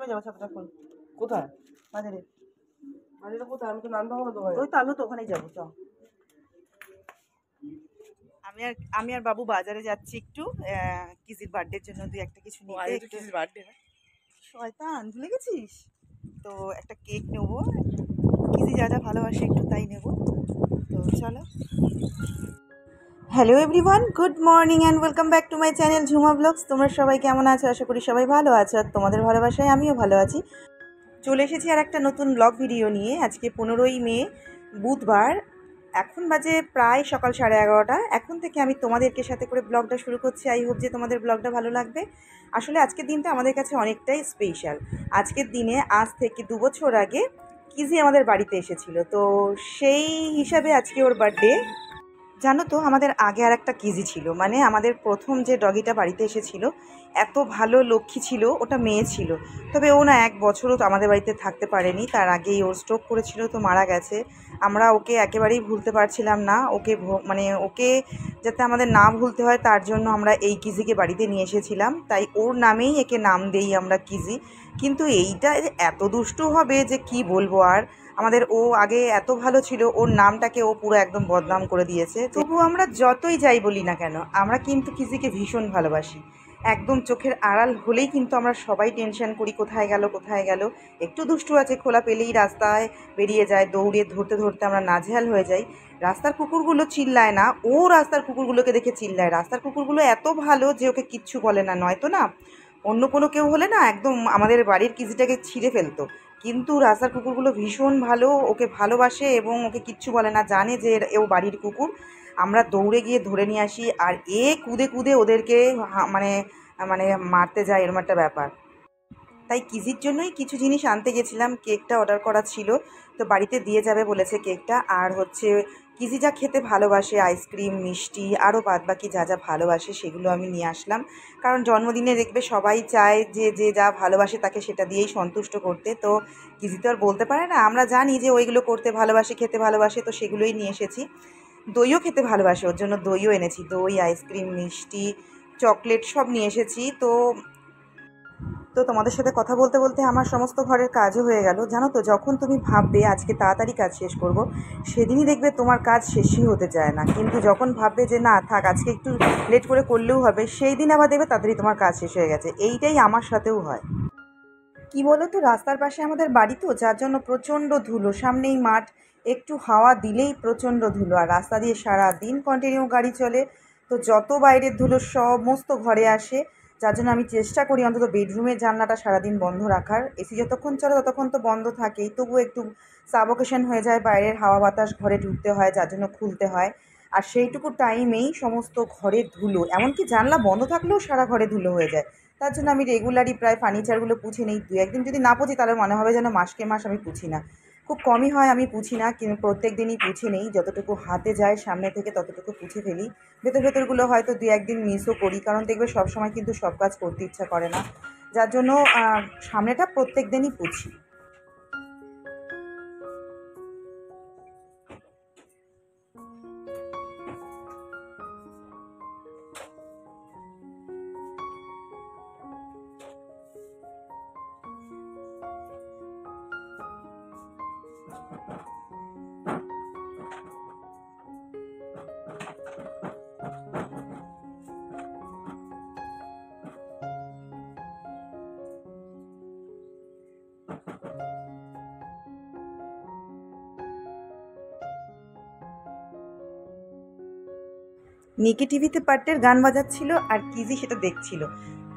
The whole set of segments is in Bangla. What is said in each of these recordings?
যাবো ছাত্রটা ফুল কোথায় বাজারে বাজারে কোথায় আমি তো নামতে হবে তো ওই তো আমিও তো ওখানেই যাবো চ আমি আর বাবু বাজারে যাচ্ছি একটু কিজির বার্থডের জন্য দুই একটা কিছু নিতে একটু বার্থডে শয়তান ভুলে গেছিস তো একটা কেক নেবো কিজি যা যা ভালোবাসে একটু তাই নেবো তো চলো hello everyone good morning and welcome back to my channel Jhuma blogs. তোমরা সবাই কেমন আছো? আশা করি সবাই ভালো আছো আর তোমাদের ভালোবাসায় আমিও ভালো আছি। চলে এসেছি আর একটা নতুন ব্লগ ভিডিও নিয়ে। আজকে 15ই মে বুধবার, এখন বাজে প্রায় সকাল 11:30। এখন থেকে আমি তোমাদেরকে সাথে করে ব্লগটা শুরু করছি। আই হোপ যে তোমাদের ব্লগটা ভালো লাগবে। আসলে আজকের দিনটা আমাদের কাছে অনেকটাই স্পেশাল। আজকের দিনে আজ থেকে 2 বছর আগে কিজি আমাদের বাড়িতে এসেছিল, তো সেই হিসাবে আজকে ওর বার্থডে। জানো তো আমাদের আগে আর একটা কিজি ছিল, মানে আমাদের প্রথম যে ডগিটা বাড়িতে এসেছিল এত ভালো লক্ষ্মী ছিল, ওটা মেয়ে ছিল। তবে ও না 1 বছরও তো আমাদের বাড়িতে থাকতে পারেনি, তার আগেই ওর স্ট্রোক করেছিল, তো মারা গেছে। আমরা ওকে একেবারেই ভুলতে পারছিলাম না। ওকে মানে ওকে যাতে আমাদের না ভুলতে হয় তার জন্য আমরা এই কিজিকে বাড়িতে নিয়ে এসেছিলাম, তাই ওর নামেই একে নাম দেই আমরা কিজি। কিন্তু এইটা এত দুষ্টু হবে যে কি বলবো আর। আমাদের ও আগে এত ভালো ছিল, ওর নামটাকে ও পুরো একদম বদনাম করে দিয়েছে। তবু আমরা যতই যাই বলি না কেন, আমরা কিন্তু কিজিকে ভীষণ ভালোবাসি। একদম চোখের আড়াল হলেই কিন্তু আমরা সবাই টেনশন করি কোথায় গেল কোথায় গেল। একটু দুষ্টু আছে, খোলা পেলেই রাস্তায় বেরিয়ে যায়, দৌড়ে ধরতে ধরতে আমরা নাজেহাল হয়ে যাই। রাস্তার কুকুরগুলো চিল্লায় না, ও রাস্তার কুকুরগুলোকে দেখে চিল্লায়। রাস্তার কুকুরগুলো এত ভালো যে ওকে কিচ্ছু বলে না, নয়তো না অন্য কোনো কেউ হলে না একদম আমাদের বাড়ির কিজিটাকে ছিঁড়ে ফেলতো। কিন্তু রাস্তার কুকুরগুলো ভীষণ ভালো, ওকে ভালোবাসে এবং ওকে কিচ্ছু বলে না, জানে যে ও বাড়ির কুকুর। আমরা দৌড়ে গিয়ে ধরে নিয়ে আসি, আর কুদে কুদে ওদেরকে মানে মানে মারতে যায়, এরকম একটা ব্যাপার। তাই কিজির জন্যই কিছু জিনিস আনতে গেছিলাম। কেকটা অর্ডার করা ছিল, তো বাড়িতে দিয়ে যাবে বলেছে কেকটা। আর হচ্ছে কিজি যা খেতে ভালোবাসে, আইসক্রিম, মিষ্টি, আরও বাদবাকি যা যা ভালোবাসে সেগুলো আমি নিয়ে আসলাম। কারণ জন্মদিনে দেখবে সবাই চায় যে যে যা ভালোবাসে তাকে সেটা দিয়েই সন্তুষ্ট করতে। তো কিজি তো আর বলতে পারে না, আমরা জানি যে ওইগুলো করতে ভালোবাসে, খেতে ভালোবাসে, তো সেগুলোই নিয়ে এসেছি। দইও খেতে ভালোবাসে, ওর জন্য দইও এনেছি। দই, আইসক্রিম, মিষ্টি, চকলেট সব নিয়ে এসেছি। তো তোমাদের সাথে কথা বলতে বলতে আমার সমস্ত ঘরের কাজও হয়ে গেল। জানো তো, যখন তুমি ভাববে আজকে তাড়াতাড়ি কাজ শেষ করব, সেদিনই দেখবে তোমার কাজ শেষই হতে চায় না। কিন্তু যখন ভাববে যে না থাক আজকে একটু লেট করে করলেও হবে, সেই দিন আবার দেখবে তাড়াতাড়ি তোমার কাজ শেষ হয়ে গেছে। এইটাই আমার সাথেও হয়। কি বলো তো, রাস্তার পাশে আমাদের বাড়ি তো, যার জন্য প্রচণ্ড ধুলো। সামনেই মাঠ, একটু হাওয়া দিলেই প্রচণ্ড ধুলো। আর রাস্তা দিয়ে সারা দিন কন্টিনিউ গাড়ি চলে, তো যত বাইরের ধুলো সমস্ত ঘরে আসে। যার জন্য আমি চেষ্টা করি অন্তত বেডরুমের জানলাটা সারাদিন বন্ধ রাখার। এসি যতক্ষণ চলে ততক্ষণ তো বন্ধ থাকেই, তবু একটু সাফোকেশন হয়ে যায়, বাইরের হাওয়া বাতাস ঘরে ঢুকতে হয়, যার জন্য খুলতে হয়। আর সেইটুকু টাইমেই সমস্ত ঘরের ধুলো, এমনকি জানলা বন্ধ থাকলেও সারা ঘরে ধুলো হয়ে যায়। তার জন্য আমি রেগুলারই প্রায় ফার্নিচারগুলো পুছি নেই। 2-1 দিন যদি না পুছি তাহলে মনে হবে যেন মাসকে মাস আমি পুছি না। খুব কমই হয় আমি পুছি না, কিন্তু প্রত্যেক দিনই পুছে নেই। যতটুকু হাতে যায় সামনে থেকে ততটুকু পুছে ফেলি। ভেতরগুলো হয়তো 2-1 দিন মিসও করি, কারণ দেখবে সবসময় কিন্তু সব কাজ করতে ইচ্ছা করে না। যার জন্য সামনেটা প্রত্যেক দিনই পুছি। নিকি টিভিতে পার্টের গান বাজাচ্ছিল আর কিজি সেটা দেখছিল,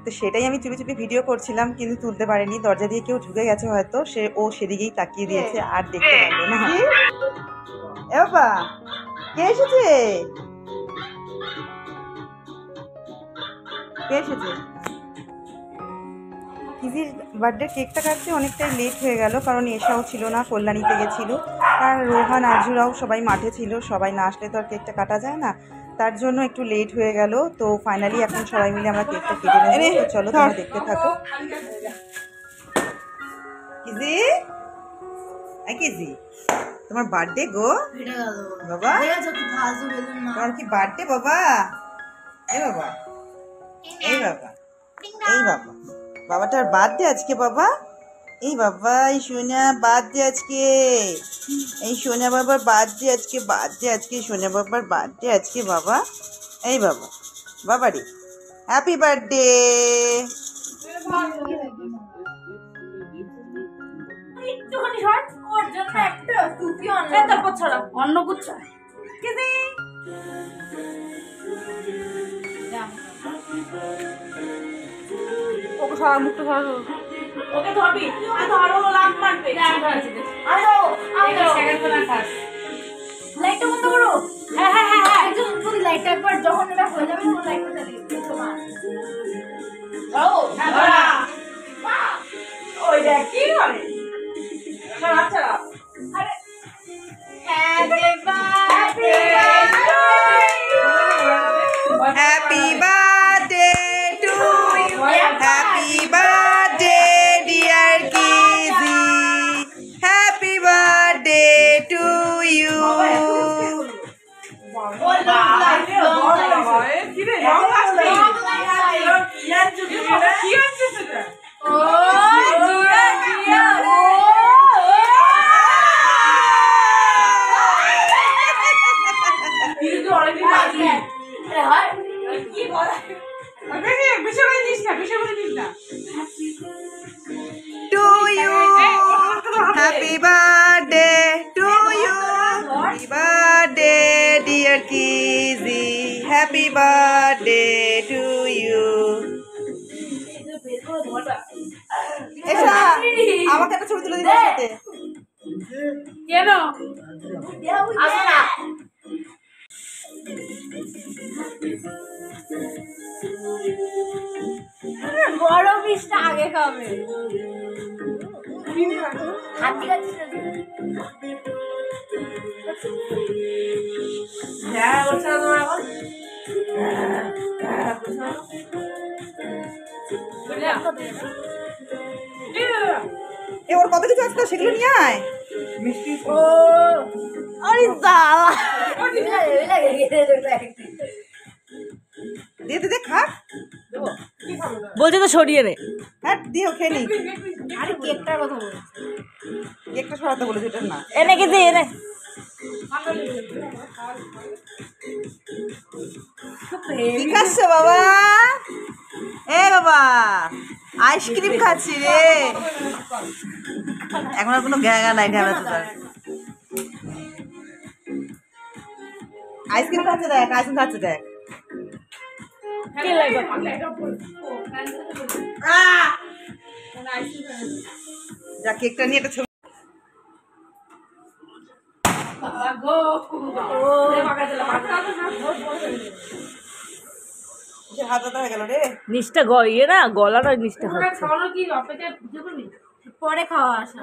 তো সেটাই আমি চুপি চুপি ভিডিও করছিলাম, কিন্তু তুলতে পারিনি। দরজা দিয়ে কেউ ঢুকে গেছে হয়তো, ও সেদিকেই তাকিয়ে দিয়েছে আর দেখতে পারলো না। এ বাবা, কে এসেছে? কে এসেছে? কিজির বার্থডে কেকটা কাটতে অনেকটাই লেট হয়ে গেল, কারণ এসাও ছিল না, কল্যাণীতে গেছিলো। আর রোহান আজুরাও সবাই মাঠে ছিল, সবাই না আসলে তো আর কেকটা কাটা যায় না, তার জন্য একটু লেট হয়ে গেল। তো ফাইনালি এখন সবাই মিলে আমরা কেকটা কেটে নেব। তো চলো তোমরা দেখতে থাকো। কিজি, কিজি তোমার বার্থডে গো বাবা, তোমার কি বার্থডে বাবা? এই বাবা, এই বাবা, এই বাবা, বাবাটার বার্থডে আজকে বাবা। এই বাবা, এই সোনা বার্থডে আজকে, এই সোনা বাবার বার্থডে আজকে, সোনা বাবার বার্থডে আজকে বাবা। এই বাবা, বাবা রে, হ্যাপি বার্থডে। অন্য কুচ্ছা ওকে সরা মুখটা সরা ওকে ধরবি ধরো লাভ মারবে লাইটটা বন্ধ করো। হ্যাঁ হ্যাঁ হ্যাঁ হ্যাঁ একদম লাইটটা একবার যখন এটা হয়ে যাবে তখন লাইটটা জ্বালিয়ে দিও তোমার ওই দেখ কি করে খারাপ খারাপ আরে happy birthday to you, happy birthday dear Kiji, happy birthday to you. To you, happy birthday to you, happy birthday dear Kizzy, happy birthday to you. এসা আমাকে একটা ছবি তুলে দিন সাথে। কেন আসো না বড় পিসটা আগে খাবে হাতি খাচ্ছিস হ্যাঁ বলছো তোমার এখন এ ওর কত কিছু আছে তো সেগুলো নিয়ে আয়। ও আরে সালা দে দে দে খা। বলছে তো সরিয়ে নে হ্যাঁ দিও খেয়ে নি। আরে কেকটার কথা বল কেকটা সরাতে বলেছে এটা না। এনে কি দে এনে কি খাচ্ছ বাবা? এ বাবা আইসক্রিম খাচ্ছি রে। এখন আর কোনো গ্যাগা নাই ঢালা তো তার। আইসক্রিম খাচ্ছে দেখ, আইসক্রিম খাচ্ছে দেখ। কি লাগবে যা কেকটা নিয়ে একটা ছবি। হাত হয়ে গেল রে। নিচটা ইয়ে না গলাটা নিচটা পরে খাওয়া আসা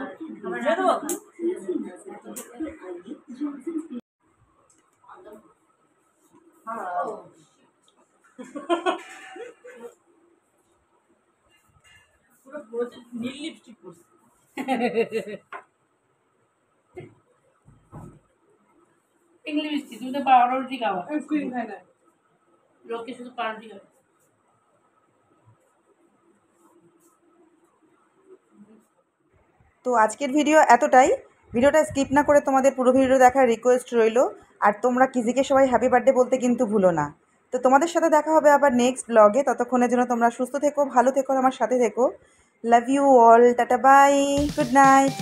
নীল লিপস্টিক পরছে ইংলিশ মিষ্টি তুমি তো পাউরুটি খাওয়া লোকে শুধু পাউরুটি খাবে। তো আজকের ভিডিও এতটাই। ভিডিওটা স্কিপ না করে তোমাদের পুরো ভিডিও দেখার রিকোয়েস্ট রইলো। আর তোমরা কিজিকে সবাই হ্যাপি বার্থডে বলতে কিন্তু ভুলো না। তো তোমাদের সাথে দেখা হবে আবার নেক্সট ব্লগে। ততক্ষণের জন্য তোমরা সুস্থ থেকো, ভালো থেকো, আমার সাথে থেকো। Love you all, tata bye, good night.